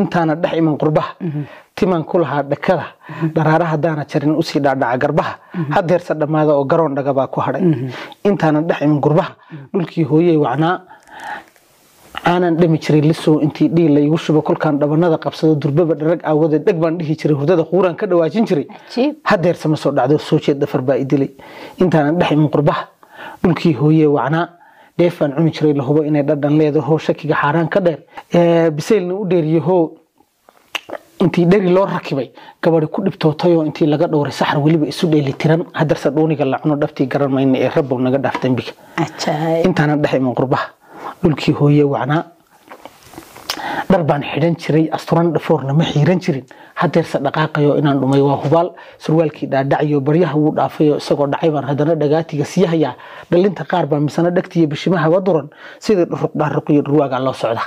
intaana dhex iman qurbaha timan kulaha dhakada daraaraha daana jarin u sii dhaadhaca garbaha hadeersa dhamaada oo garoon dhagaba ku hadhay intaana dhex iman qurbaha dhulkii hooyay wacnaa aanan dhimi jiray lisoo intii dhiil la igu shubo kolkaan dhabanada qabsado durbaba dharag aawada dhag baan dhihi jiray hurdada quuraan ka dhawaajin jiray hadeersa ma soo dhacdo soo jeed dafar baa idilay intaana dhex iman qurbaha dhulkii hooyay wacnaa deefan cuni jiray la hubo inay dhadhan leedahay shakiga xaraan ka dheer biseelna u dheeriyo intii dheri loo rakibay gabadhi ku dhibtootay oo intii laga dhowray saxar waliba isu dheelitiran hadarsa dhooniga la cuno dhabtii garan mayna ee rabbo naga dhaaftan bika intaana dhex iman qurbaha dhulkii hooyay wacnaa dhar baan xidhan jiray asturan dhafoorna ma xiiran jirin hadeersa dhaqaaqayo inaan dhumay waa hubaal surwaalkii dhaadhaciyo baryaha wuu dhaafayo isagoo dhacay baan hadana dhagaatiga siyahayaa dhalinta qaar baa misana dhagtiyo bishimaha waduran sidii dhuruq dhaaruq iyo dhurwaaga loo socda